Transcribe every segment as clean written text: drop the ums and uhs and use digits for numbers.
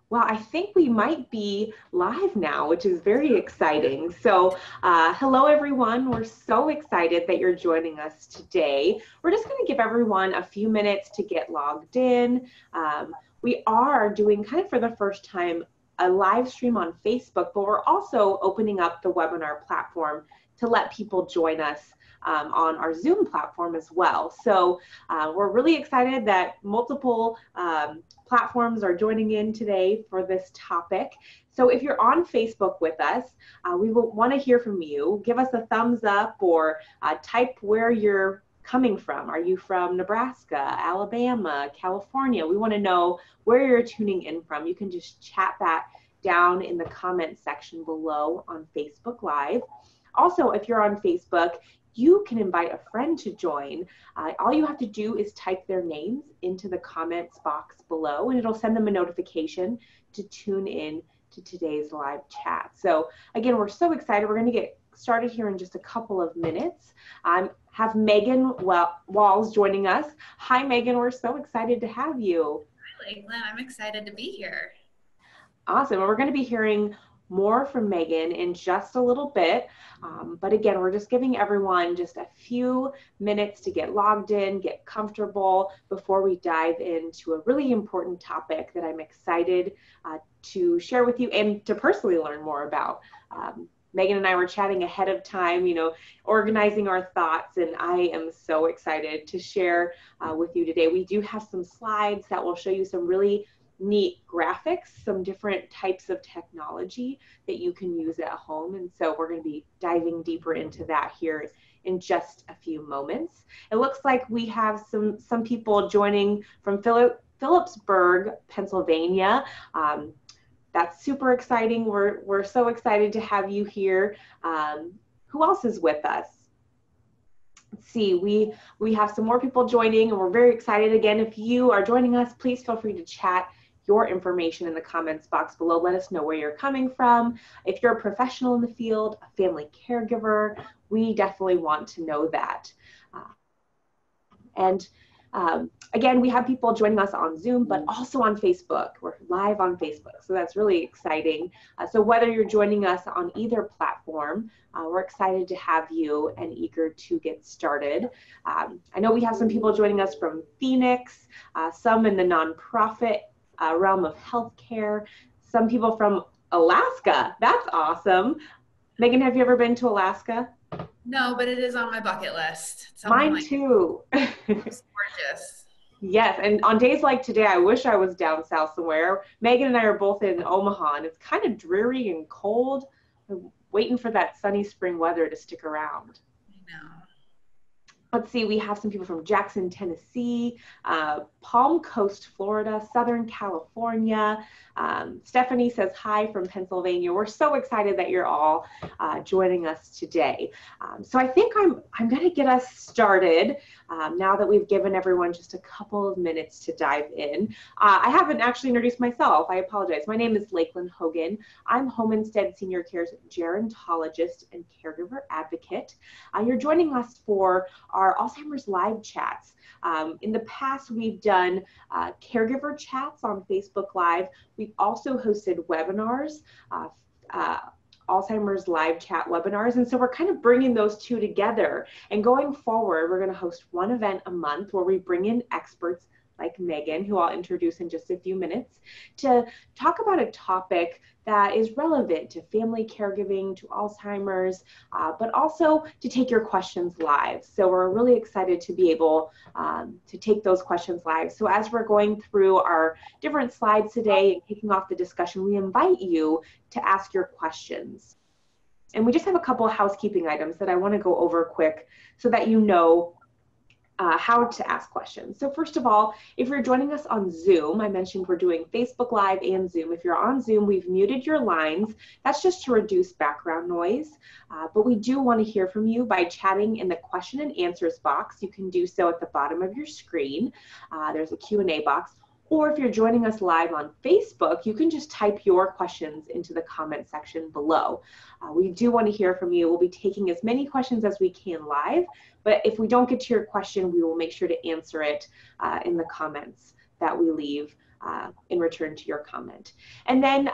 Well, I think we might be live now, which is very exciting. So, hello everyone. We're so excited that you're joining us today. We're just going to give everyone a few minutes to get logged in. We are doing kind of for the first time a live stream on Facebook, but we're also opening up the webinar platform to let people join us on our Zoom platform as well. So we're really excited that multiple platforms are joining in today for this topic. So if you're on Facebook with us, we will want to hear from you. Give us a thumbs up or type where you're coming from. Are you from Nebraska, Alabama, California? We want to know where you're tuning in from. You can just chat that down in the comment section below on Facebook Live. Also, if you're on Facebook, you can invite a friend to join. All you have to do is type their names into the comments box below, and it'll send them a notification to tune in to today's live chat. So again, we're so excited. We're going to get started here in just a couple of minutes. Have Meaghan Walls joining us. Hi, Meaghan. We're so excited to have you. Hi, Lakeland. I'm excited to be here. Awesome. And we're going to be hearing more from Meaghan in just a little bit. But again, we're just giving everyone just a few minutes to get logged in, get comfortable before we dive into a really important topic that I'm excited to share with you and to personally learn more about. Meaghan and I were chatting ahead of time, organizing our thoughts, and I am so excited to share with you today. We do have some slides that will show you some really neat graphics, some different types of technology that you can use at home. And so we're going to be diving deeper into that here in just a few moments. It looks like we have some people joining from Phillipsburg, Pennsylvania. That's super exciting. We're so excited to have you here. Who else is with us? Let's see, we have some more people joining, and we're very excited. Again, if you are joining us, please feel free to chat your information in the comments box below. Let us know where you're coming from. If you're a professional in the field, a family caregiver, we definitely want to know that. Again, we have people joining us on Zoom, but also on Facebook. We're live on Facebook, so that's really exciting. So whether you're joining us on either platform, we're excited to have you and eager to get started. I know we have some people joining us from Phoenix, some in the nonprofit realm of healthcare, some people from Alaska. That's awesome. Meaghan, have you ever been to Alaska? No, but it is on my bucket list. Mine too. It's gorgeous. Yes, and on days like today, I wish I was down south somewhere. Meaghan and I are both in Omaha, and it's kind of dreary and cold. I'm waiting for that sunny spring weather to stick around. I know. Let's see, we have some people from Jackson, Tennessee, Palm Coast, Florida, Southern California. Stephanie says hi from Pennsylvania. We're so excited that you're all joining us today. So I think I'm going to get us started now that we've given everyone just a couple of minutes to dive in. I haven't actually introduced myself. I apologize. My name is Lakeland Hogan. I'm Home Instead Senior Care's gerontologist and caregiver advocate. You're joining us for our Alzheimer's live chats. In the past, we've done caregiver chats on Facebook Live. We've also hosted webinars, Alzheimer's live chat webinars. And so we're kind of bringing those two together. And going forward, we're going to host one event a month where we bring in experts like Meaghan, who I'll introduce in just a few minutes, to talk about a topic that is relevant to family caregiving, to Alzheimer's, but also to take your questions live. So we're really excited to be able to take those questions live. So as we're going through our different slides today and kicking off the discussion, we invite you to ask your questions. And we just have a couple of housekeeping items that I want to go over quick so that you know how to ask questions. So first of all, if you're joining us on Zoom, I mentioned we're doing Facebook Live and Zoom. If you're on Zoom, we've muted your lines. That's just to reduce background noise. But we do want to hear from you by chatting in the question and answers box. You can do so at the bottom of your screen. There's a Q&A box. Or if you're joining us live on Facebook, you can just type your questions into the comment section below. We do want to hear from you. We'll be taking as many questions as we can live, but if we don't get to your question, we will make sure to answer it in the comments that we leave in return to your comment. And then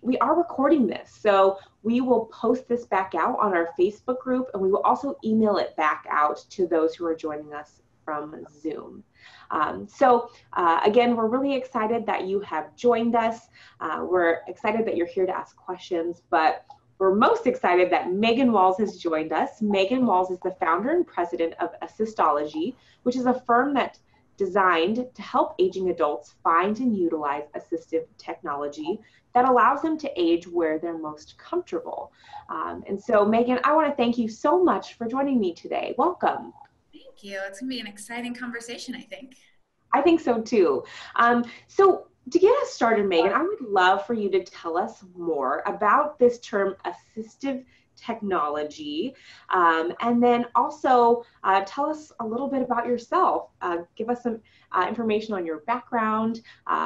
we are recording this, so we will post this back out on our Facebook group, and we will also email it back out to those who are joining us from Zoom. Again, we're really excited that you have joined us. We're excited that you're here to ask questions, but we're most excited that Meaghan Walls has joined us. Meaghan Walls is the founder and president of Assistology, which is a firm that designed to help aging adults find and utilize assistive technology that allows them to age where they're most comfortable. And so, Meaghan, I want to thank you so much for joining me today. Welcome. Thank you. It's going to be an exciting conversation, I think. I think so too. So to get us started, Meaghan, I would love for you to tell us more about this term assistive technology, and then also tell us a little bit about yourself. Give us some information on your background,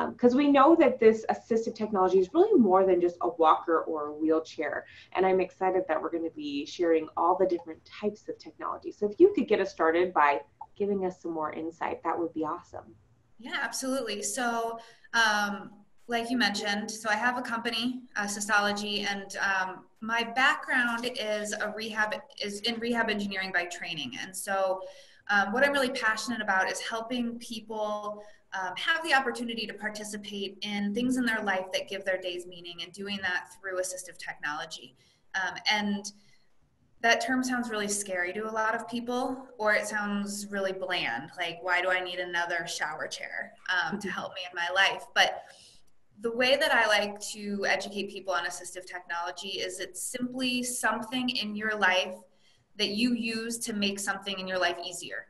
because we know that this assistive technology is really more than just a walker or a wheelchair, and I'm excited that we're going to be sharing all the different types of technology. So if you could get us started by giving us some more insight, that would be awesome. Yeah, absolutely. So like you mentioned, so I have a company, Assistology, and my background is in rehab engineering by training. And so what I'm really passionate about is helping people have the opportunity to participate in things in their life that give their days meaning, and doing that through assistive technology. And that term sounds really scary to a lot of people, or it sounds really bland, like, why do I need another shower chair to help me in my life? But the way that I like to educate people on assistive technology is it's simply something in your life that you use to make something in your life easier.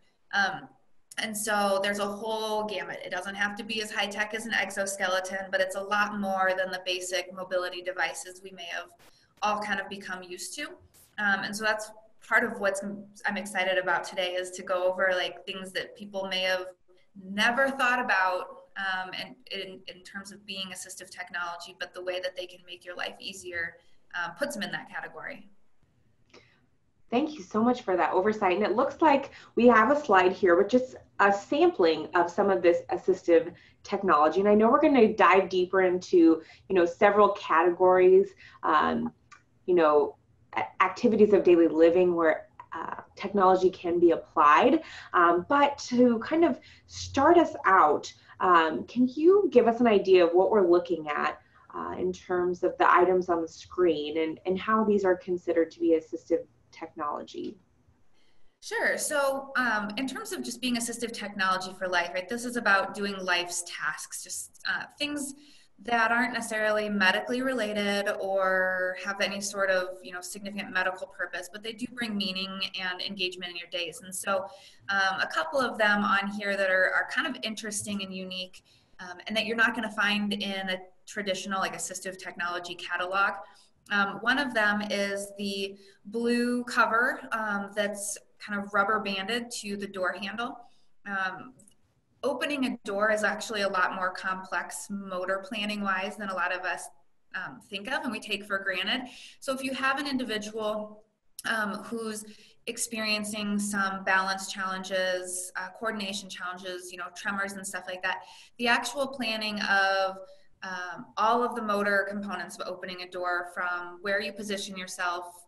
And so there's a whole gamut. It doesn't have to be as high tech as an exoskeleton, but it's a lot more than the basic mobility devices we may have all kind of become used to. And so that's part of what I'm excited about today, is to go over like things that people may have never thought about and in terms of being assistive technology, but the way that they can make your life easier puts them in that category. Thank you so much for that oversight. And it looks like we have a slide here with just a sampling of some of this assistive technology. And I know we're going to dive deeper into, several categories, activities of daily living where technology can be applied. But to kind of start us out, can you give us an idea of what we're looking at in terms of the items on the screen and how these are considered to be assistive technology? Sure. So in terms of just being assistive technology for life, right, this is about doing life's tasks, just things that aren't necessarily medically related or have any sort of significant medical purpose, but they do bring meaning and engagement in your days. And so a couple of them on here that are kind of interesting and unique, and that you're not going to find in a traditional like assistive technology catalog. One of them is the blue cover that's kind of rubber banded to the door handle. Opening a door is actually a lot more complex motor planning wise than a lot of us think of and we take for granted. So if you have an individual who's experiencing some balance challenges, coordination challenges, tremors and stuff like that, the actual planning of all of the motor components of opening a door, from where you position yourself,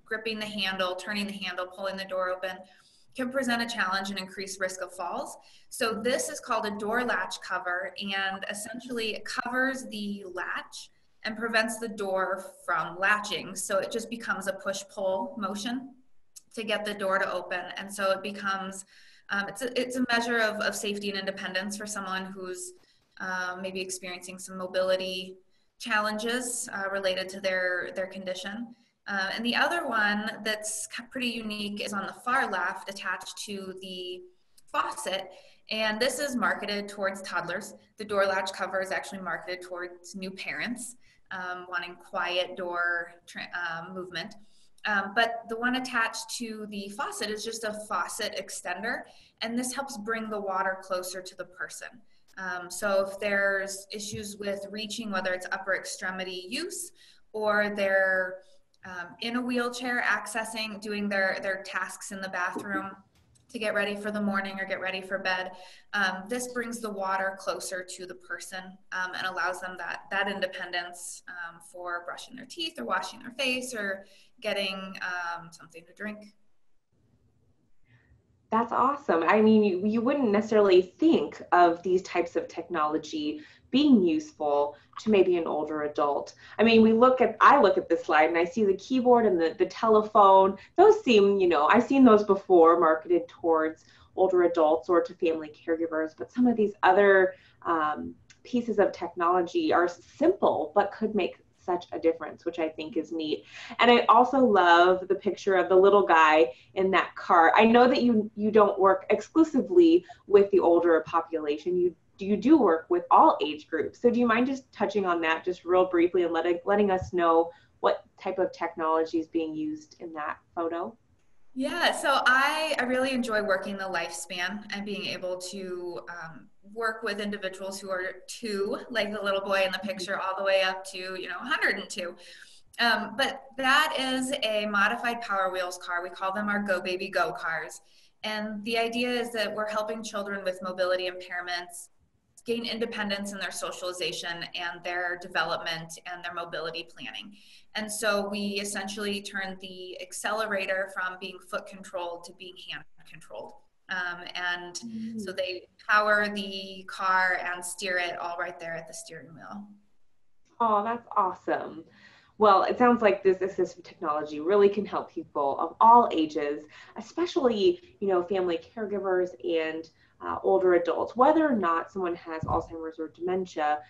gripping the handle, turning the handle, pulling the door open, can present a challenge and increase risk of falls. So this is called a door latch cover, and essentially it covers the latch and prevents the door from latching. So it just becomes a push-pull motion to get the door to open. And so it becomes, it's a measure of safety and independence for someone who's maybe experiencing some mobility challenges related to their condition. And the other one that's pretty unique is on the far left, attached to the faucet. And this is marketed towards toddlers. The door latch cover is actually marketed towards new parents wanting quiet door movement. But the one attached to the faucet is just a faucet extender. And this helps bring the water closer to the person. So if there's issues with reaching, whether it's upper extremity use, or they're in a wheelchair accessing, doing their tasks in the bathroom to get ready for the morning or get ready for bed. This brings the water closer to the person and allows them that independence for brushing their teeth or washing their face or getting something to drink. That's awesome. I mean, you wouldn't necessarily think of these types of technology being useful to maybe an older adult. I mean, I look at this slide and I see the keyboard and the telephone. Those seem, I've seen those before marketed towards older adults or to family caregivers, but some of these other pieces of technology are simple, but could make such a difference, which I think is neat. And I also love the picture of the little guy in that car. I know that you don't work exclusively with the older population. You do work with all age groups. So do you mind just touching on that just real briefly and letting us know what type of technology is being used in that photo? Yeah, so I really enjoy working the lifespan and being able to work with individuals who are 2, like the little boy in the picture, all the way up to 102. But that is a modified Power Wheels car. We call them our Go Baby Go cars. And the idea is that we're helping children with mobility impairments gain independence in their socialization and their development and their mobility planning. And so we essentially turn the accelerator from being foot controlled to being hand controlled. So they power the car and steer it all right there at the steering wheel. Oh, that's awesome. Well, it sounds like this assistive technology really can help people of all ages, especially, family caregivers and older adults, whether or not someone has Alzheimer's or dementia.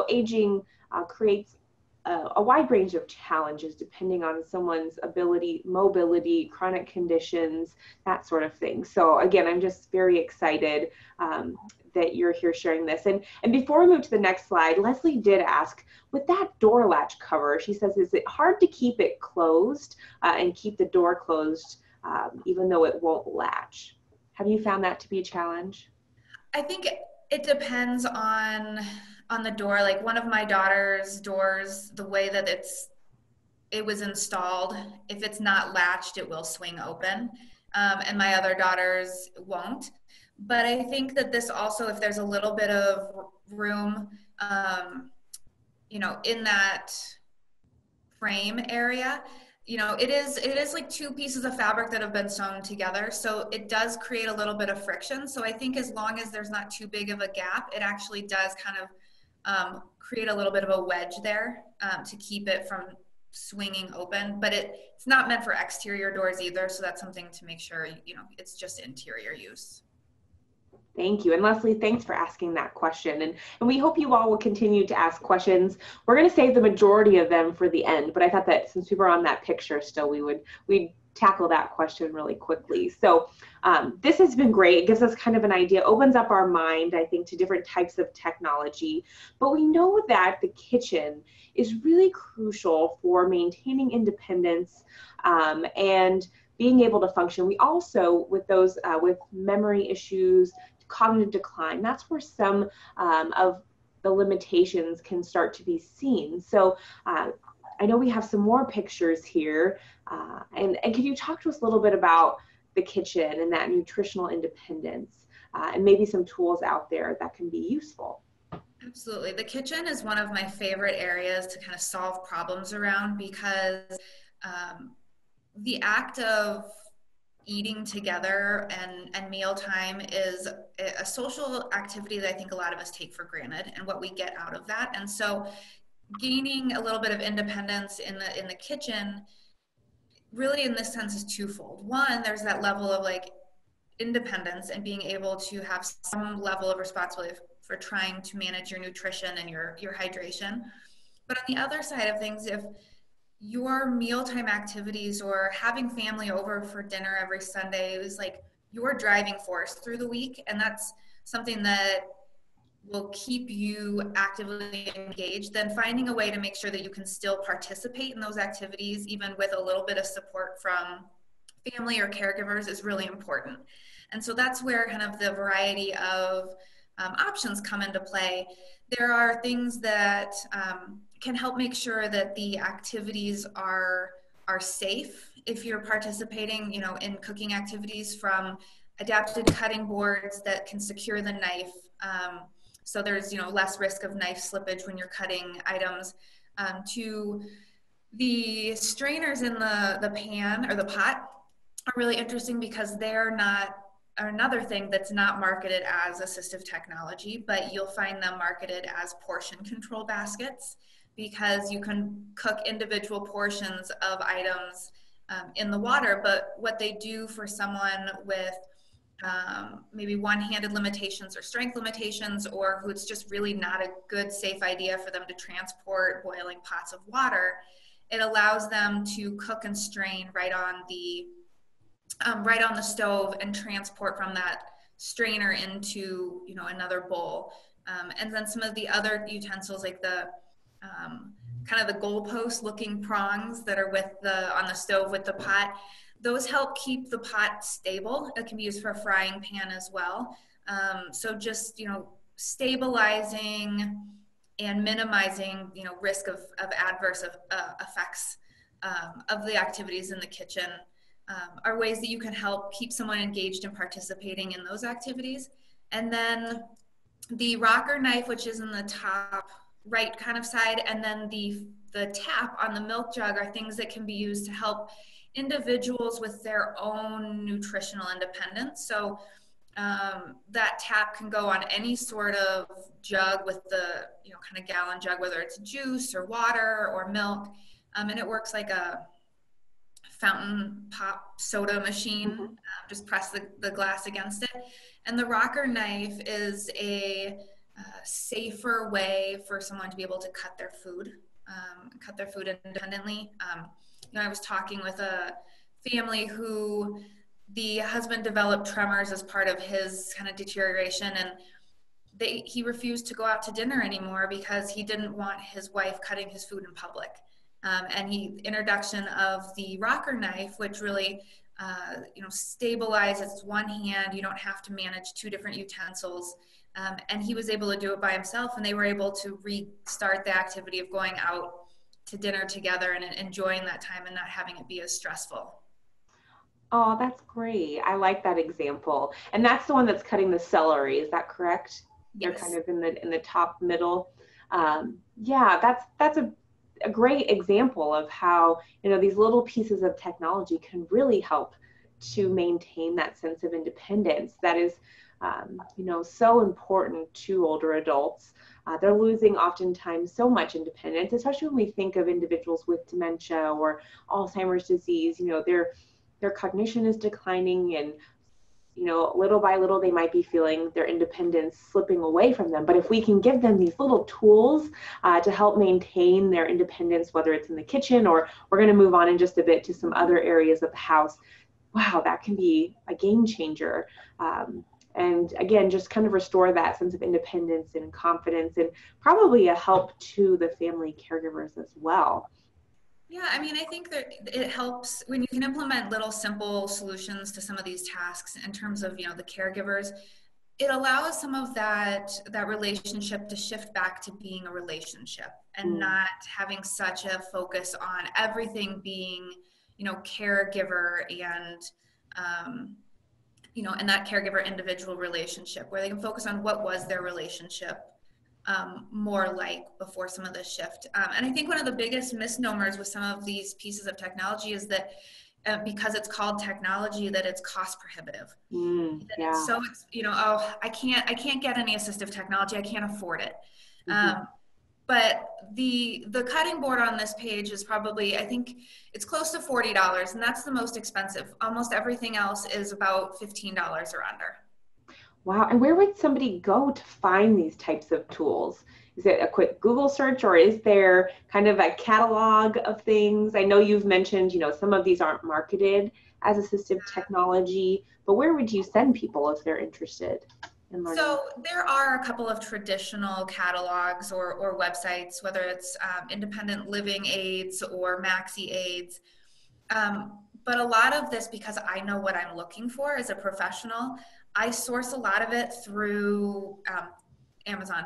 Aging creates a wide range of challenges depending on someone's ability, mobility, chronic conditions, that sort of thing. So again, I'm just very excited that you're here sharing this. And before we move to the next slide, Leslie did ask, with that door latch cover, she says, is it hard to keep it closed and keep the door closed even though it won't latch? Have you found that to be a challenge? I think it depends on the door. Like one of my daughter's doors, the way that it was installed, if it's not latched, it will swing open. And my other daughter's won't. But I think that this also, if there's a little bit of room, in that frame area, it is like 2 pieces of fabric that have been sewn together. So it does create a little bit of friction. So I think as long as there's not too big of a gap, it actually does kind of create a little bit of a wedge there to keep it from swinging open. But it's not meant for exterior doors either. So that's something to make sure, it's just interior use. Thank you. And Leslie, thanks for asking that question. And we hope you all will continue to ask questions. We're going to save the majority of them for the end, but I thought that since we were on that picture still, we'd tackle that question really quickly. So this has been great. It gives us kind of an idea, opens up our mind, I think, to different types of technology. But we know that the kitchen is really crucial for maintaining independence and being able to function. We also, with those with memory issues, cognitive decline, that's where some of the limitations can start to be seen. So I know we have some more pictures here. And can you talk to us a little bit about the kitchen and that nutritional independence and maybe some tools out there that can be useful? Absolutely. The kitchen is one of my favorite areas to kind of solve problems around because the act of eating together and mealtime is a social activity that I think a lot of us take for granted and what we get out of that. And so gaining a little bit of independence in the kitchen really in this sense is twofold. One, there's that level of like independence and being able to have some level of responsibility for trying to manage your nutrition and your hydration. But on the other side of things, if your mealtime activities or having family over for dinner every Sunday is like your driving force through the week, and that's something that will keep you actively engaged, then finding a way to make sure that you can still participate in those activities, even with a little bit of support from family or caregivers, is really important. And so that's where kind of the variety of options come into play. There are things that can help make sure that the activities are safe if you're participating, in cooking activities from adapted cutting boards that can secure the knife. So there's, less risk of knife slippage when you're cutting items, to the strainers in the pan or the pot are really interesting because they're not another thing that's not marketed as assistive technology, but you'll find them marketed as portion control baskets because you can cook individual portions of items in the water. But what they do for someone with maybe one-handed limitations or strength limitations, or who it's just really not a good, safe idea for them to transport boiling pots of water, it allows them to cook and strain right on the stove and transport from that strainer into another bowl. And then some of the other utensils, like the kind of the goalpost looking prongs that are on the stove with the pot, those help keep the pot stable. It can be used for a frying pan as well. So just stabilizing and minimizing risk of adverse effects of the activities in the kitchen are ways that you can help keep someone engaged and participating in those activities. And then the rocker knife, which is in the top right kind of side, and then the tap on the milk jug are things that can be used to help individuals with their own nutritional independence. So that tap can go on any sort of jug with the kind of gallon jug, whether it's juice or water or milk, and it works like a fountain pop soda machine. Just press the glass against it. And the rocker knife is a safer way for someone to be able to cut their food independently. I was talking with a family who the husband developed tremors as part of his kind of deterioration, and he refused to go out to dinner anymore because he didn't want his wife cutting his food in public. And introduction of the rocker knife, which really stabilizes one hand. You don't have to manage two different utensils. And he was able to do it by himself, and they were able to restart the activity of going out to dinner together and enjoying that time and not having it be as stressful. Oh, that's great. I like that example. And that's the one that's cutting the celery. Is that correct? Yes. They're kind of in the top middle. Yeah, that's a great example of how these little pieces of technology can really help to maintain that sense of independence that is so important to older adults. They're losing oftentimes so much independence, especially when we think of individuals with dementia or Alzheimer's disease. Their cognition is declining, and little by little they might be feeling their independence slipping away from them. But if we can give them these little tools to help maintain their independence, whether it's in the kitchen, or we're going to move on in just a bit to some other areas of the house, wow, that can be a game changer. And again, just kind of restore that sense of independence and confidence, and probably a help to the family caregivers as well. Yeah, I mean, I think that it helps when you can implement little simple solutions to some of these tasks in terms of, the caregivers. It allows some of that relationship to shift back to being a relationship and not having such a focus on everything being, caregiver and, and that caregiver individual relationship, where they can focus on what was their relationship more like before some of this shift. And I think one of the biggest misnomers with some of these pieces of technology is that because it's called technology, that it's cost prohibitive. Yeah. So it's, I can't get any assistive technology. I can't afford it. But the cutting board on this page is probably, I think it's close to $40, and that's the most expensive. Almost everything else is about $15 or under. Wow. And where would somebody go to find these types of tools? Is it a quick Google search, or is there kind of a catalog of things? I know you've mentioned, some of these aren't marketed as assistive technology, but where would you send people if they're interested in learning? So there are a couple of traditional catalogs or websites, whether it's independent living aids or maxi aids. But a lot of this, because I know what I'm looking for as a professional, I source a lot of it through Amazon.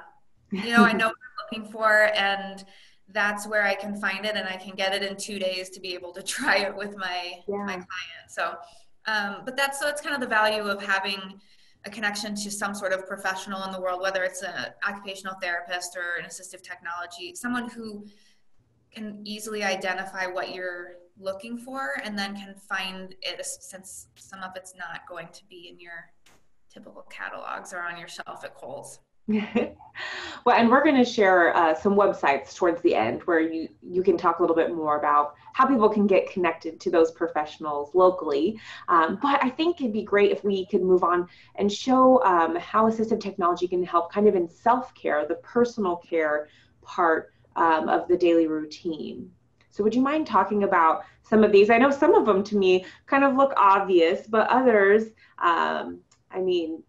I know what I'm looking for, and that's where I can find it, and I can get it in 2 days to be able to try it with my client. So But that's kind of the value of having a connection to some sort of professional in the world, whether it's an occupational therapist or an assistive technology, someone who can easily identify what you're looking for and then can find it, since some of it's not going to be in your typical catalogs or on your shelf at Kohl's. Well, and we're going to share some websites towards the end where you can talk a little bit more about how people can get connected to those professionals locally. But I think it'd be great if we could move on and show how assistive technology can help kind of in self-care, the personal care part of the daily routine. So would you mind talking about some of these? I know some of them to me kind of look obvious, but others, I mean,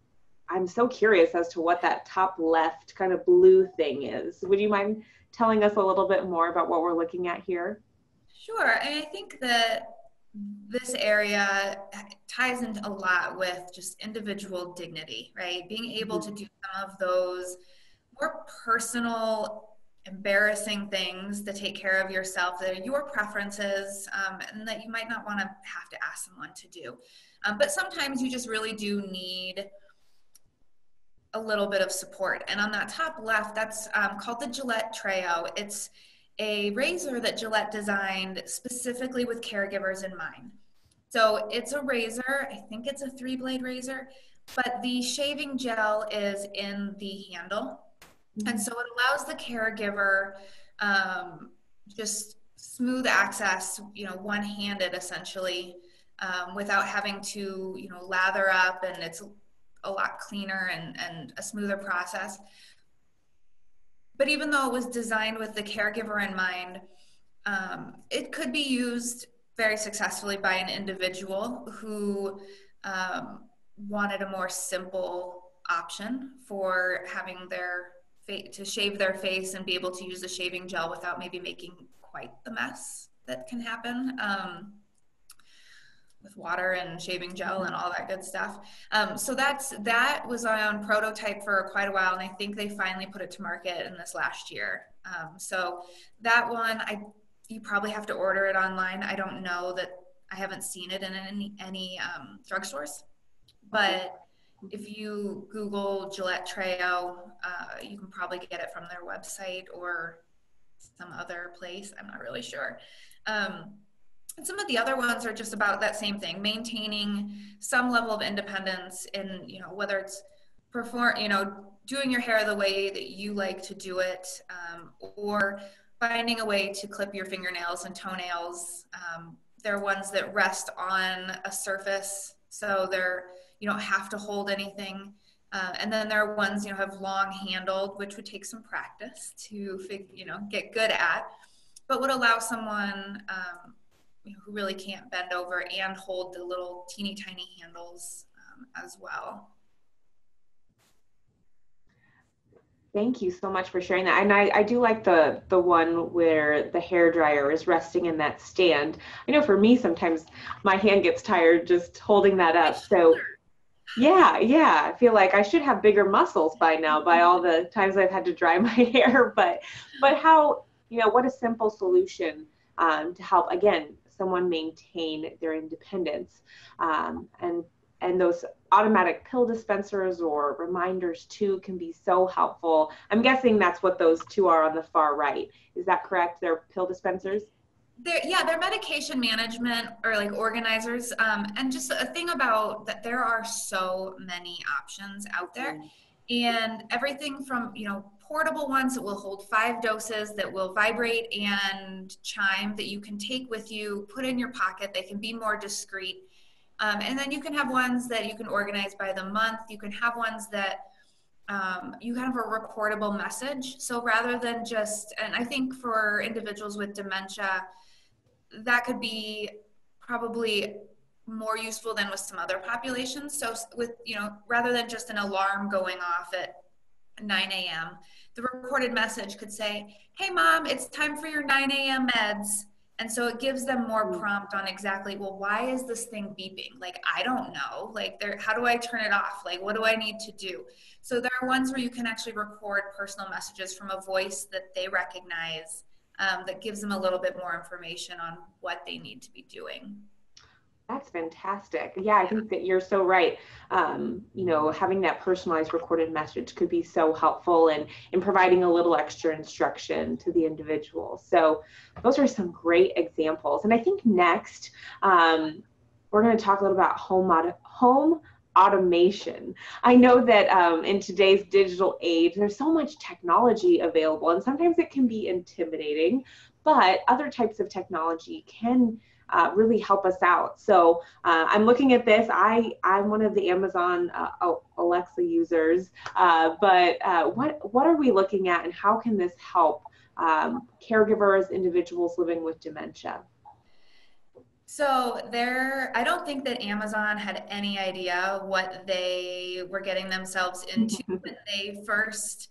I'm so curious as to what that top left kind of blue thing is. Would you mind telling us a little bit more about what we're looking at here? Sure. And I think that this area ties into a lot with just individual dignity, right? Being able to do some of those more personal, embarrassing things to take care of yourself, that are your preferences, and that you might not want to have to ask someone to do. But sometimes you just really do need a little bit of support. And on that top left, that's called the Gillette Treo. It's a razor that Gillette designed specifically with caregivers in mind. So it's a razor, I think it's a 3-blade razor, but the shaving gel is in the handle. And so it allows the caregiver just smooth access, one-handed essentially, without having to, lather up, and it's a lot cleaner and a smoother process. But even though it was designed with the caregiver in mind, it could be used very successfully by an individual who wanted a more simple option for having to shave their face and be able to use the shaving gel without maybe making quite the mess that can happen with water and shaving gel and all that good stuff. So that was on prototype for quite a while, and I think they finally put it to market in this last year. So that one, you probably have to order it online. I don't know that, I haven't seen it in any drugstores, but if you Google Gillette Treo, you can probably get it from their website or some other place. I'm not really sure. And some of the other ones are just about that same thing, maintaining some level of independence in, whether it's doing your hair the way that you like to do it, or finding a way to clip your fingernails and toenails. They're ones that rest on a surface, so you don't have to hold anything. And then there are ones, have long handled, which would take some practice to get good at, but would allow someone who really can't bend over and hold the little teeny tiny handles as well. Thank you so much for sharing that. And I do like the one where the hair dryer is resting in that stand. I know for me, sometimes my hand gets tired just holding that up. So yeah, I feel like I should have bigger muscles by now, by all the times I've had to dry my hair. But how, what a simple solution to help, again, someone maintain their independence. And those automatic pill dispensers or reminders too can be so helpful. I'm guessing that's what those two are on the far right. Is that correct? They're pill dispensers? They're medication management or like organizers. And just a thing about that, there are so many options out there, and everything from, portable ones that will hold 5 doses, that will vibrate and chime, that you can take with you, put in your pocket. They can be more discreet. And then you can have ones that you can organize by the month. You can have ones that you have a recordable message. So rather than and I think for individuals with dementia, that could be probably more useful than with some other populations. So with, rather than just an alarm going off at 9 a.m., the recorded message could say, "Hey mom, it's time for your 9 a.m. meds." And so it gives them more prompt on exactly, well, why is this thing beeping? Like, I don't know. Like, how do I turn it off? Like, what do I need to do? So there are ones where you can actually record personal messages from a voice that they recognize, that gives them a little bit more information on what they need to be doing. That's fantastic. Yeah, I think that you're so right. Having that personalized recorded message could be so helpful in providing a little extra instruction to the individual. So those are some great examples. And I think next, we're going to talk a little about home automation. I know that in today's digital age, there's so much technology available, and sometimes it can be intimidating, but other types of technology can really help us out. So I'm looking at this. I'm one of the Amazon Alexa users, but what are we looking at, and how can this help caregivers, individuals living with dementia? So I don't think that Amazon had any idea what they were getting themselves into when they first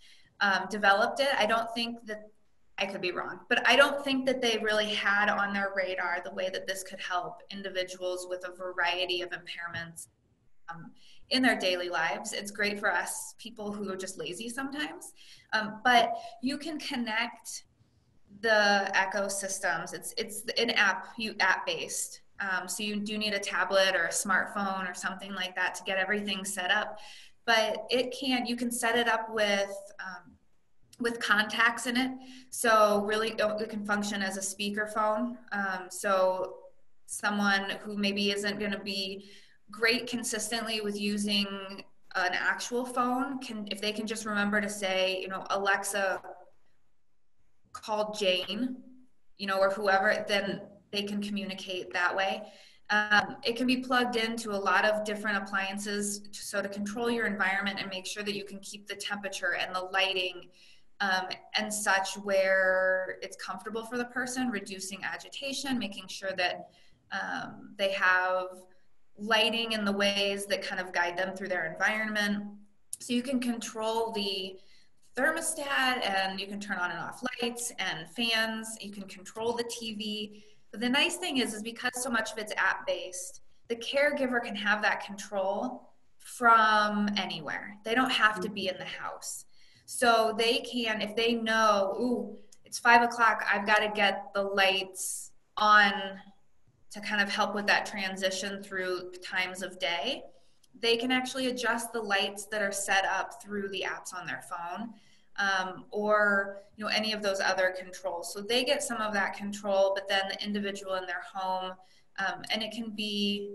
developed it. I don't think that, I could be wrong, but I don't think that they really had on their radar the way that this could help individuals with a variety of impairments in their daily lives. It's great for us, people who are just lazy sometimes, but you can connect the Echo systems. It's an app based. So you do need a tablet or a smartphone or something like that to get everything set up. But you can set it up with contacts in it. So really it can function as a speakerphone. So someone who maybe isn't going to be great consistently with using an actual phone if they can just remember to say, Alexa, call Jane, or whoever, then they can communicate that way. It can be plugged into a lot of different appliances, so to control your environment and make sure that you can keep the temperature and the lighting and such where it's comfortable for the person, reducing agitation, making sure that they have lighting in the ways that kind of guide them through their environment. So you can control the thermostat, and you can turn on and off lights and fans. You can control the TV. But the nice thing is because so much of it's app-based, the caregiver can have that control from anywhere. They don't have to be in the house. So they can, if they know, ooh, it's 5 o'clock, I've got to get the lights on to kind of help with that transition through times of day, they can actually adjust the lights that are set up through the apps on their phone, or any of those other controls. So they get some of that control, but then the individual in their home, and it can be,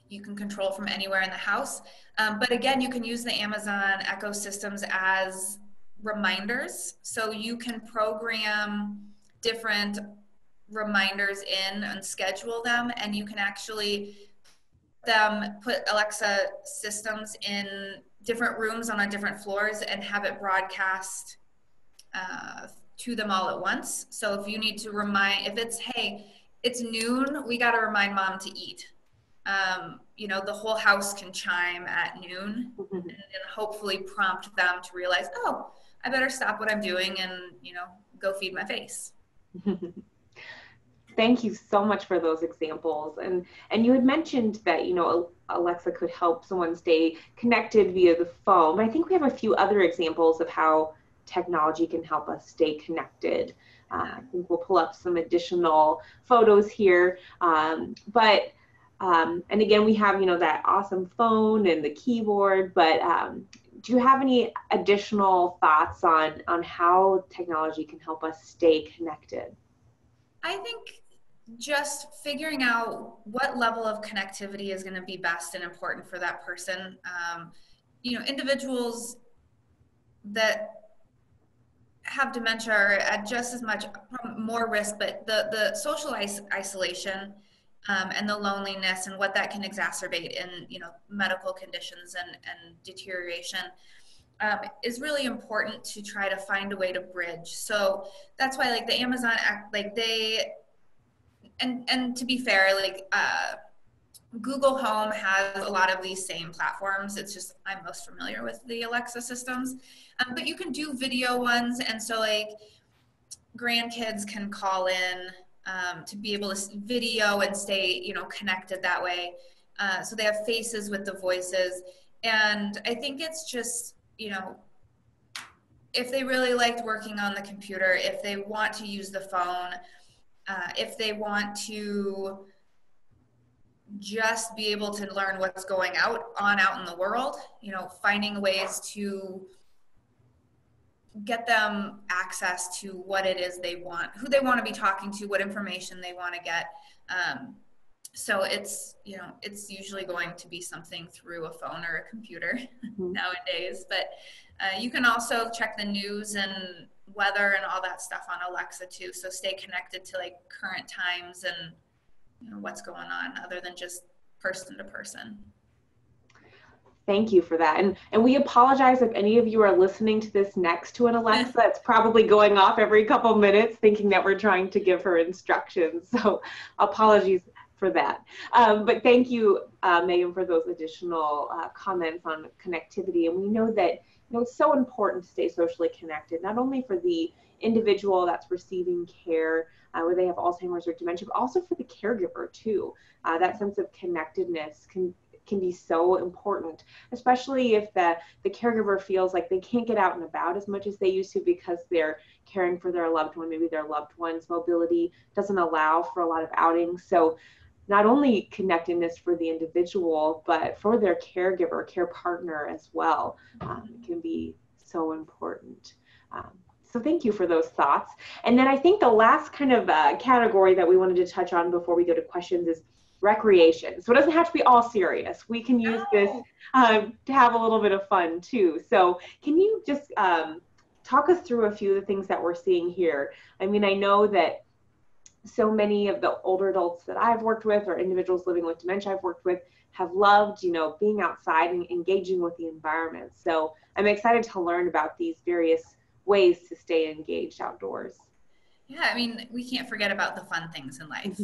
you can control from anywhere in the house. But again, you can use the Amazon Echo systems as reminders. So you can program different reminders in and schedule them, and you can actually put Alexa systems in different rooms on different floors and have it broadcast to them all at once. So if you need to if it's, hey, it's noon, we got to remind mom to eat. The whole house can chime at noon and hopefully prompt them to realize, oh, I better stop what I'm doing and, go feed my face. Thank you so much for those examples. And you had mentioned that, Alexa could help someone stay connected via the phone. But I think we have a few other examples of how technology can help us stay connected. I think we'll pull up some additional photos here. And again, we have, that awesome phone and the keyboard, but do you have any additional thoughts on how technology can help us stay connected? I think just figuring out what level of connectivity is going to be best and important for that person. Individuals that have dementia are at just as much more risk, but the social isolation and the loneliness and what that can exacerbate in medical conditions and deterioration is really important to try to find a way to bridge. So that's why the Amazon act, and to be fair, Google Home has a lot of these same platforms. It's just I'm most familiar with the Alexa systems, but you can do video ones, and so grandkids can call in to be able to video and stay connected that way. So they have faces with the voices, and I think it's just if they really liked working on the computer, if they want to use the phone, if they want to just be able to learn what's going out in the world, you know, finding ways to get them access to what it is they want, who they want to be talking to, what information they want to get. So it's, you know, it's usually going to be something through a phone or a computer nowadays, but you can also check the news and weather and all that stuff on Alexa too. So stay connected to like current times and, you know, what's going on other than just person to person. Thank you for that. And we apologize if any of you are listening to this next to an Alexa. It's probably going off every couple minutes thinking that we're trying to give her instructions. So apologies for that. But thank you, Megan, for those additional comments on connectivity. And we know that, you know, it's so important to stay socially connected, not only for the individual that's receiving care, where they have Alzheimer's or dementia, but also for the caregiver too. That sense of connectedness can be so important, especially if the caregiver feels like they can't get out and about as much as they used to because they're caring for their loved one. Maybe their loved one's mobility doesn't allow for a lot of outings. So not only connectedness for the individual, but for their caregiver, care partner as well, can be so important. So thank you for those thoughts. And then I think the last kind of category that we wanted to touch on before we go to questions is recreation. So it doesn't have to be all serious. We can use this to have a little bit of fun too. So can you just talk us through a few of the things that we're seeing here? I mean, I know that so many of the older adults that I've worked with or individuals living with dementia I've worked with have loved, you know, being outside and engaging with the environment. So I'm excited to learn about these various ways to stay engaged outdoors. Yeah, I mean, we can't forget about the fun things in life.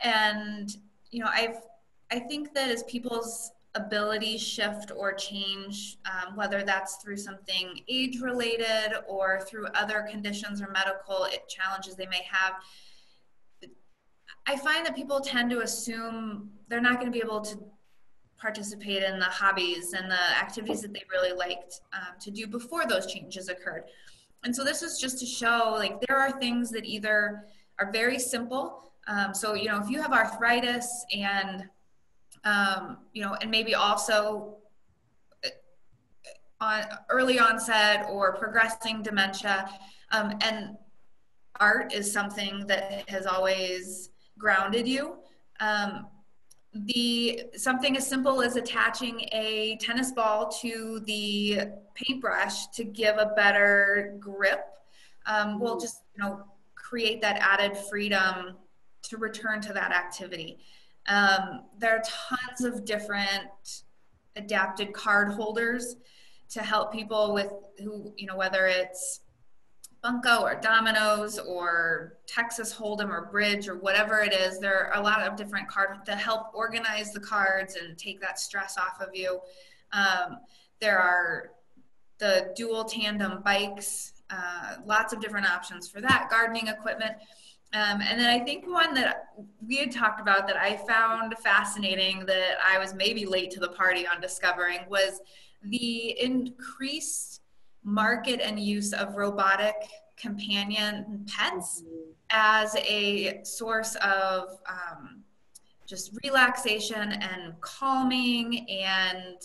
And, you know, I think that as people's abilities shift or change, whether that's through something age-related or through other conditions or medical challenges they may have, I find that people tend to assume they're not going to be able to participate in the hobbies and the activities that they really liked to do before those changes occurred. And so this is just to show, like, there are things that either are very simple. So, you know, if you have arthritis and, you know, and maybe also on early onset or progressing dementia, and art is something that has always grounded you. Something as simple as attaching a tennis ball to the paintbrush to give a better grip will just, you know, create that added freedom to return to that activity. There are tons of different adapted card holders to help people with who, you know, whether it's Bunko or Dominoes or Texas Hold'em or Bridge or whatever it is. There are a lot of different cards to help organize the cards and take that stress off of you. There are the dual tandem bikes, lots of different options for that, gardening equipment. And then I think one that we had talked about that I found fascinating that I was maybe late to the party on discovering was the increased market and use of robotic companion pets as a source of just relaxation and calming and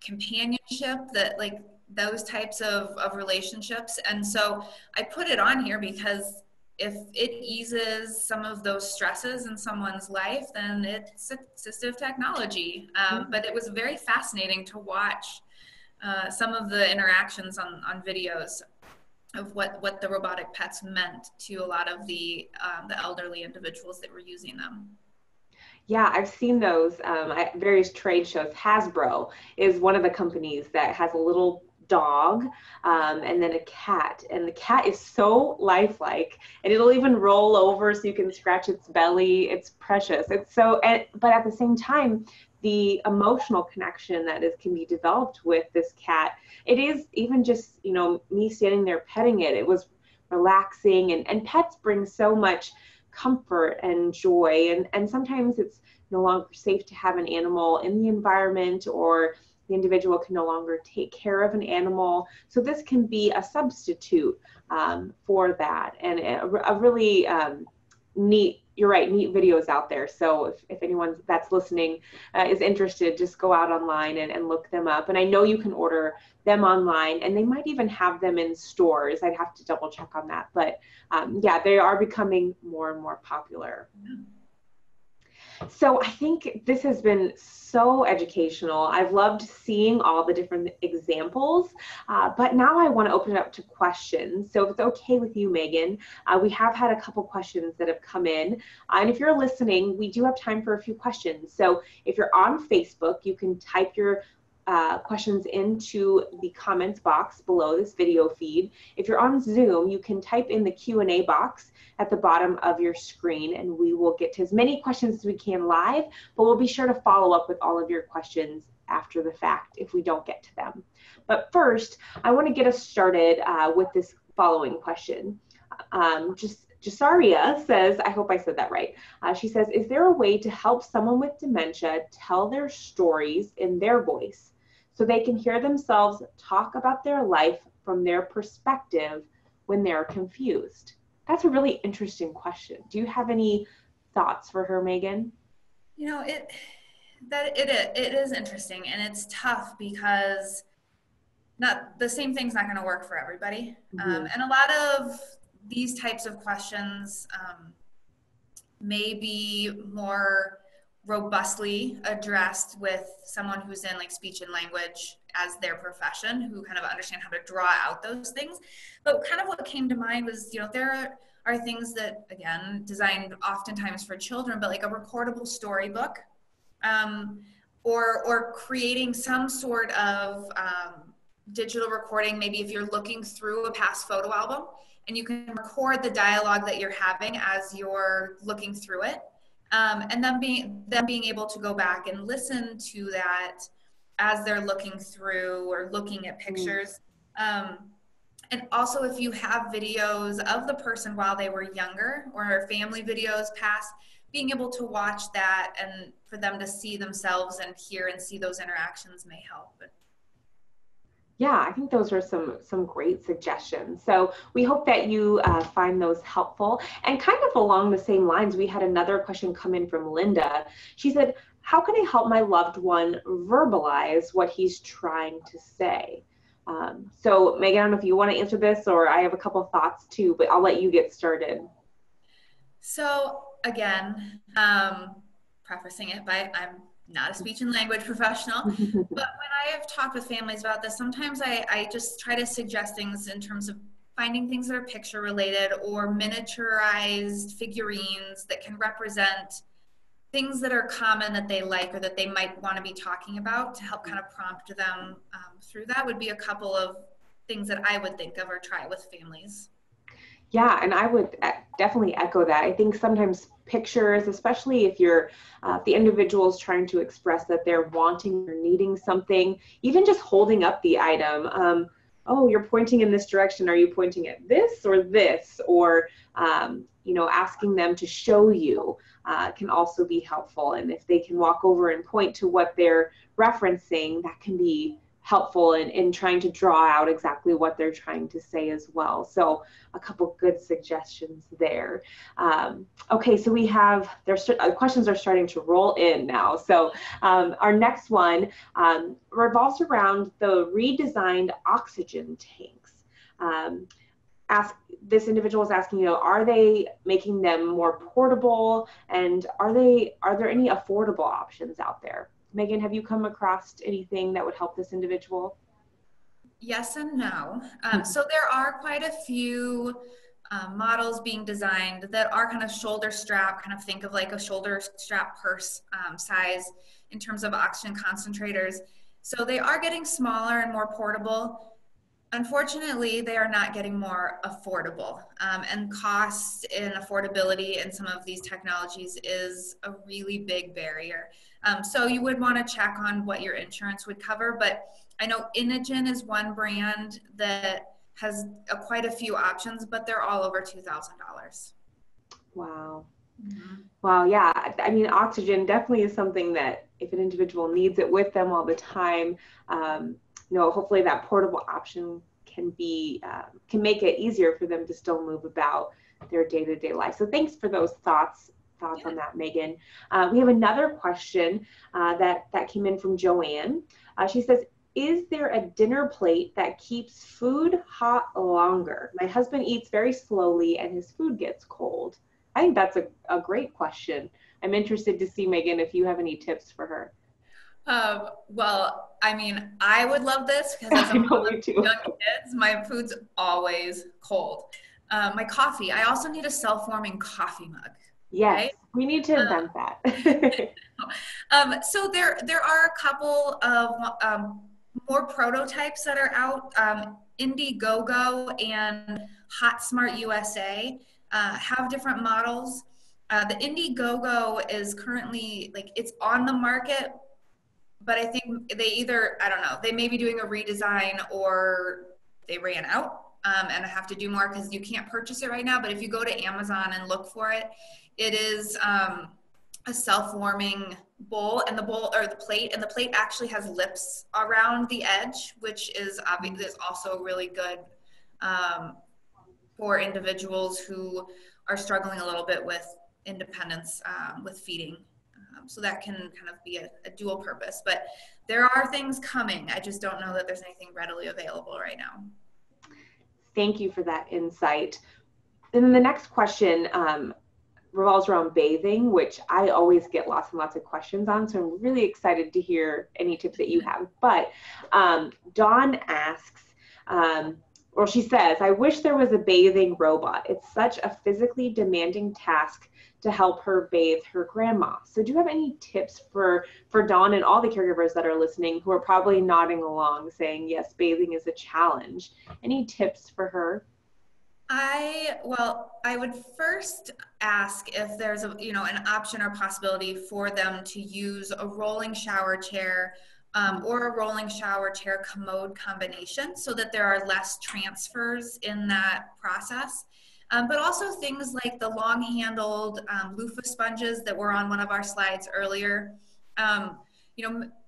companionship, that like those types of relationships. And so I put it on here because if it eases some of those stresses in someone's life, then it's assistive technology. But it was very fascinating to watch some of the interactions on videos of what the robotic pets meant to a lot of the elderly individuals that were using them. Yeah, I've seen those at various trade shows. Hasbro is one of the companies that has a little dog and then a cat, and the cat is so lifelike, and it'll even roll over so you can scratch its belly. It's precious. It's so, but at the same time, the emotional connection that can be developed with this cat, it is even just, you know, me standing there petting it, it was relaxing, and pets bring so much comfort and joy, and sometimes it's no longer safe to have an animal in the environment, or the individual can no longer take care of an animal. So this can be a substitute for that, and a really neat, you're right, neat videos out there. So if anyone that's listening is interested, just go out online and look them up. And I know you can order them online, and they might even have them in stores. I'd have to double check on that. But yeah, they are becoming more and more popular. So I think this has been so educational. I've loved seeing all the different examples, but now I want to open it up to questions. So if it's okay with you, Megan, we have had a couple questions that have come in. And if you're listening, we do have time for a few questions. So if you're on Facebook, you can type your questions into the comments box below this video feed. If you're on Zoom, you can type in the Q&A box at the bottom of your screen, and we will get to as many questions as we can live, but we'll be sure to follow up with all of your questions after the fact if we don't get to them. But first, I want to get us started with this following question. Jasaria says, I hope I said that right. She says, is there a way to help someone with dementia tell their stories in their voice so they can hear themselves talk about their life from their perspective when they're confused? That's a really interesting question. Do you have any thoughts for her, Megan? You know, it is interesting, and it's tough because not the same thing's not going to work for everybody. And a lot of these types of questions may be more robustly addressed with someone who's in like speech and language as their profession, who kind of understand how to draw out those things. But kind of what came to mind was, you know, there are things that, again, designed oftentimes for children, but like a recordable storybook, or creating some sort of digital recording. Maybe if you're looking through a past photo album and you can record the dialogue that you're having as you're looking through it. And then being able to go back and listen to that as they're looking through or looking at pictures. And also if you have videos of the person while they were younger, or family videos past, being able to watch that and for them to see themselves and hear and see those interactions may help. Yeah, I think those are some great suggestions. So we hope that you find those helpful. And kind of along the same lines, we had another question come in from Linda. She said, how can I help my loved one verbalize what he's trying to say? So Megan, I don't know if you want to answer this, or I have a couple of thoughts too, but I'll let you get started. So again, prefacing it by I'm not a speech and language professional, but when I have talked with families about this, sometimes I just try to suggest things in terms of finding things that are picture related or miniaturized figurines that can represent things that are common that they like or that they might want to be talking about, to help kind of prompt them through that would be a couple of things that I would think of or try with families. Yeah, and I would definitely echo that. I think sometimes pictures, especially if you're, if the individual is trying to express that they're wanting or needing something, even just holding up the item, oh, you're pointing in this direction, are you pointing at this or this? Or, you know, asking them to show you can also be helpful. And if they can walk over and point to what they're referencing, that can be helpful in trying to draw out exactly what they're trying to say as well. So a couple good suggestions there. Okay, so we have, questions are starting to roll in now. So our next one revolves around the redesigned oxygen tanks. This individual is asking, you know, are they making them more portable, and are there any affordable options out there? Megan, have you come across anything that would help this individual? Yes and no. So there are quite a few models being designed that are kind of shoulder strap, kind of think of like a shoulder strap purse size in terms of oxygen concentrators. So they are getting smaller and more portable. Unfortunately, they are not getting more affordable, and cost and affordability in some of these technologies is a really big barrier. So you would want to check on what your insurance would cover, but I know Inogen is one brand that has quite a few options, but they're all over $2,000. Wow. Mm-hmm. Wow, yeah. I mean, oxygen definitely is something that if an individual needs it with them all the time, you know, hopefully that portable option can be can make it easier for them to still move about their day-to-day life. So thanks for those thoughts on that, Megan. We have another question that came in from Joanne. She says, is there a dinner plate that keeps food hot longer? My husband eats very slowly and his food gets cold. I think that's a great question. I'm interested to see, Megan, if you have any tips for her. Well, I mean, I would love this because as a mom of young kids, my food's always cold. My coffee, I also need a self-warming coffee mug. Yes, right? We need to invent that. So there are a couple of more prototypes that are out. Indiegogo and Hot Smart USA have different models. The Indiegogo is currently, like, it's on the market, but I think they either, I don't know, they may be doing a redesign or they ran out and I have to do more because you can't purchase it right now. But if you go to Amazon and look for it, it is a self-warming bowl, and the bowl, or the plate, and the plate actually has lips around the edge, which is obviously also really good for individuals who are struggling a little bit with independence with feeding. So that can kind of be a dual purpose, but there are things coming. I just don't know that there's anything readily available right now. Thank you for that insight. And then the next question revolves around bathing, which I always get lots and lots of questions on. So I'm really excited to hear any tips that you have. But Dawn asks, or she says, I wish there was a bathing robot. It's such a physically demanding task to help her bathe her grandma. So do you have any tips for Dawn and all the caregivers that are listening who are probably nodding along saying, yes, bathing is a challenge? Any tips for her? I would first ask if there's an option or possibility for them to use a rolling shower chair or a rolling shower chair commode combination so that there are less transfers in that process. But also things like the long-handled loofah sponges that were on one of our slides earlier,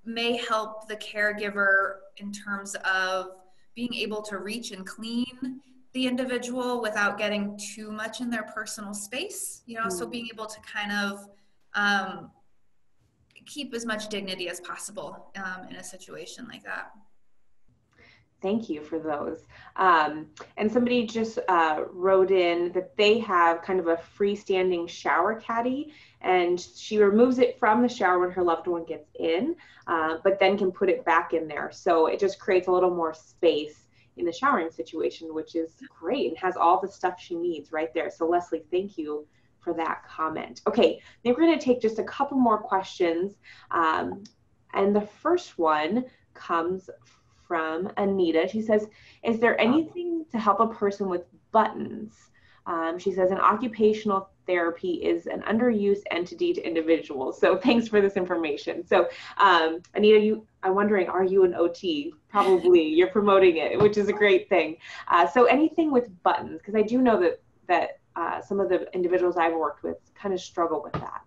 may help the caregiver in terms of being able to reach and clean the individual without getting too much in their personal space, so being able to kind of keep as much dignity as possible in a situation like that. Thank you for those. And somebody just wrote in that they have kind of a freestanding shower caddy, and she removes it from the shower when her loved one gets in, but then can put it back in there. So it just creates a little more space in the showering situation, which is great, and has all the stuff she needs right there. So Leslie, thank you for that comment. Okay, then we're going to take just a couple more questions. And the first one comes from Anita. She says, is there anything to help a person with buttons? She says an occupational therapy is an underused entity to individuals. So thanks for this information. So Anita, I'm wondering, are you an OT? Probably. You're promoting it, which is a great thing. So anything with buttons, because I do know that some of the individuals I've worked with kind of struggle with that.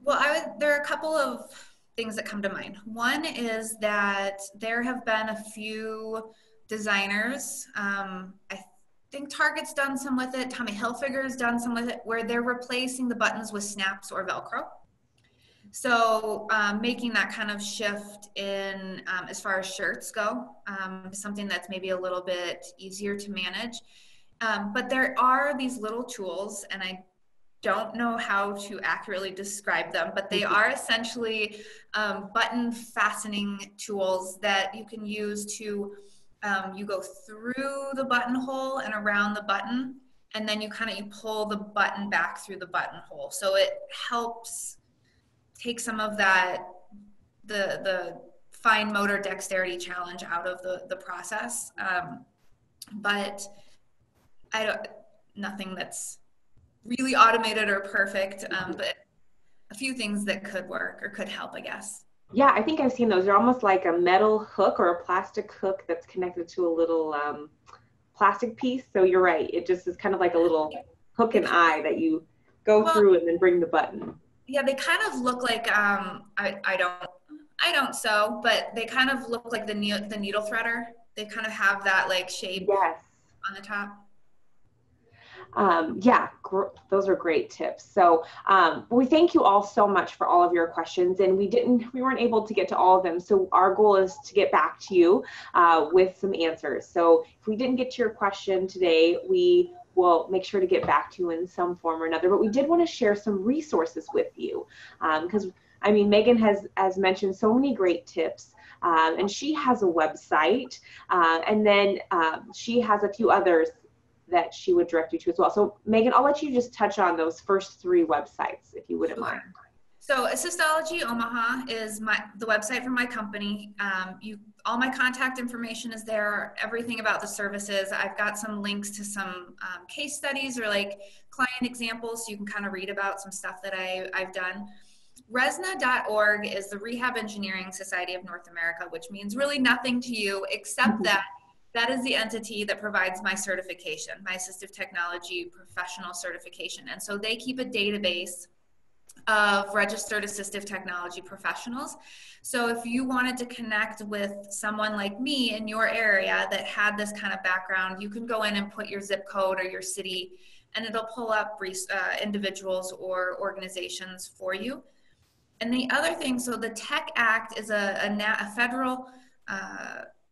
Well, there are a couple of things that come to mind. One is that there have been a few designers, I think Target's done some with it, Tommy Hilfiger's done some with it, where they're replacing the buttons with snaps or Velcro. So making that kind of shift in as far as shirts go, something that's maybe a little bit easier to manage. But there are these little tools, and I don't know how to accurately describe them, but they are essentially button fastening tools that you can use to, you go through the buttonhole and around the button, and then you pull the button back through the buttonhole. So it helps take some of that, the fine motor dexterity challenge out of the process. But nothing that's really automated or perfect, but a few things that could work or could help, I guess. Yeah, I think I've seen those. They're almost like a metal hook or a plastic hook that's connected to a little plastic piece. So you're right. It just is kind of like a little hook and eye that you go through and then bring the button. Yeah, they kind of look like, I don't sew, but they kind of look like the needle threader they kind of have that like shape Yes. on the top. Yeah, those are great tips. So we thank you all so much for all of your questions, and we weren't able to get to all of them. So our goal is to get back to you with some answers. So if we didn't get to your question today, we will make sure to get back to you in some form or another. But we did want to share some resources with you because I mean, Megan has mentioned so many great tips. And she has a website, and then she has a few others that she would direct you to as well. So Megan, I'll let you just touch on those first three websites if you wouldn't mind. So Assistology Omaha is the website for my company. All my contact information is there, everything about the services. I've got some links to some case studies or like client examples, so you can kind of read about some stuff that I've done. RESNA.org is the Rehab Engineering Society of North America, which means really nothing to you except that is the entity that provides my certification, my assistive technology professional certification. And so they keep a database of registered assistive technology professionals. So if you wanted to connect with someone like me in your area that had this kind of background, you can go in and put your zip code or your city, and it'll pull up individuals or organizations for you. And the other thing, so the Tech Act is a federal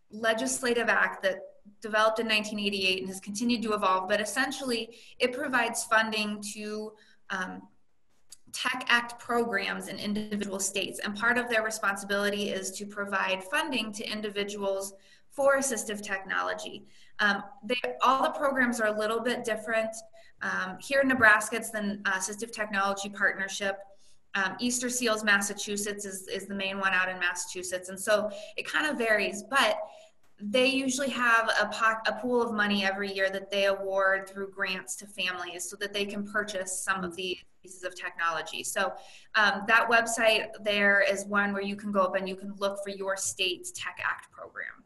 legislative act that developed in 1988 and has continued to evolve, but essentially it provides funding to Tech Act programs in individual states. And part of their responsibility is to provide funding to individuals for assistive technology. All the programs are a little bit different. Here in Nebraska, it's the Assistive Technology Partnership. Easter Seals, Massachusetts is the main one out in Massachusetts. And so it kind of varies, but they usually have a pool of money every year that they award through grants to families so that they can purchase some of these pieces of technology. So that website there is one where you can go up and you can look for your state's Tech Act program.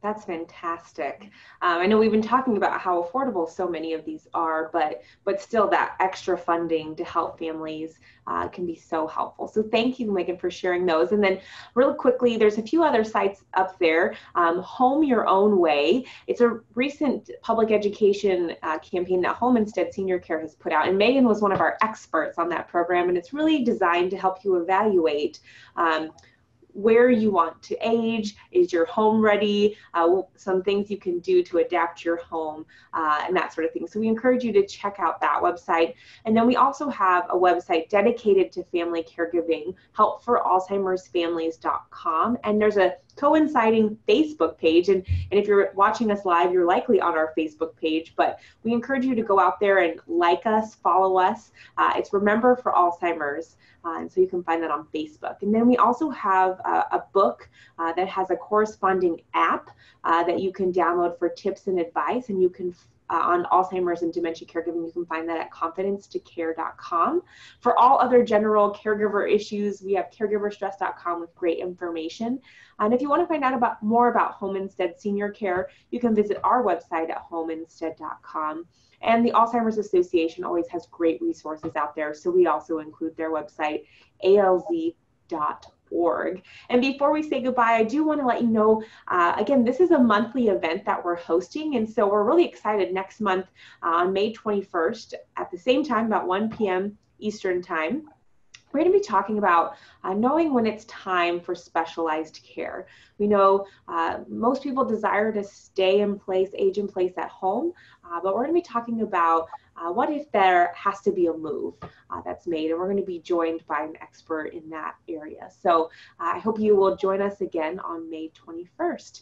That's fantastic. I know we've been talking about how affordable so many of these are, but still that extra funding to help families can be so helpful. So thank you, Megan, for sharing those. And then really quickly, there's a few other sites up there. Home Your Own Way. It's a recent public education campaign that Home Instead Senior Care has put out. And Megan was one of our experts on that program. And it's really designed to help you evaluate where you want to age, is your home ready, some things you can do to adapt your home, and that sort of thing. So we encourage you to check out that website. And then we also have a website dedicated to family caregiving, helpforalzheimersfamilies.com. And there's a coinciding Facebook page. And if you're watching us live, you're likely on our Facebook page, but we encourage you to go out there and like us, follow us. It's Remember for Alzheimer's. And so you can find that on Facebook. And then we also have a book that has a corresponding app that you can download for tips and advice. And you can, on Alzheimer's and dementia caregiving, you can find that at confidencetocare.com. For all other general caregiver issues, we have caregiverstress.com with great information. And if you want to find out more about Home Instead Senior Care, you can visit our website at homeinstead.com. And the Alzheimer's Association always has great resources out there, so we also include their website, alz.org. And before we say goodbye, I do want to let you know, again, this is a monthly event that we're hosting, and so we're really excited next month on May 21st at the same time, about 1 p.m. Eastern Time. We're going to be talking about knowing when it's time for specialized care. We know most people desire to stay in place, age in place at home, but we're going to be talking about what if there has to be a move that's made, and we're going to be joined by an expert in that area. So I hope you will join us again on May 21st.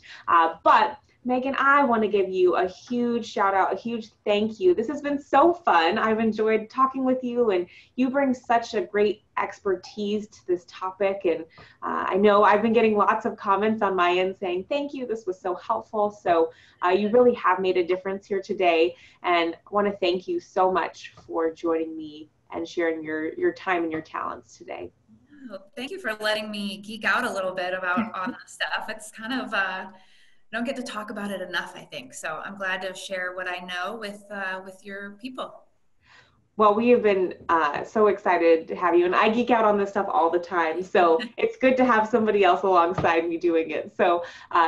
But Megan, I want to give you a huge shout out, a huge thank you. This has been so fun. I've enjoyed talking with you, and you bring such a great expertise to this topic. And I know I've been getting lots of comments on my end saying, thank you, this was so helpful. So you really have made a difference here today. And I want to thank you so much for joining me and sharing your time and your talents today. Thank you for letting me geek out a little bit about all this stuff. It's kind of, I don't get to talk about it enough, I think. So I'm glad to share what I know with your people. Well, we have been so excited to have you, and I geek out on this stuff all the time. So it's good to have somebody else alongside me doing it. So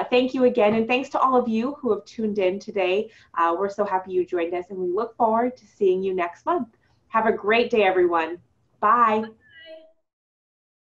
thank you again, and thanks to all of you who have tuned in today. We're so happy you joined us, and we look forward to seeing you next month. Have a great day, everyone. Bye.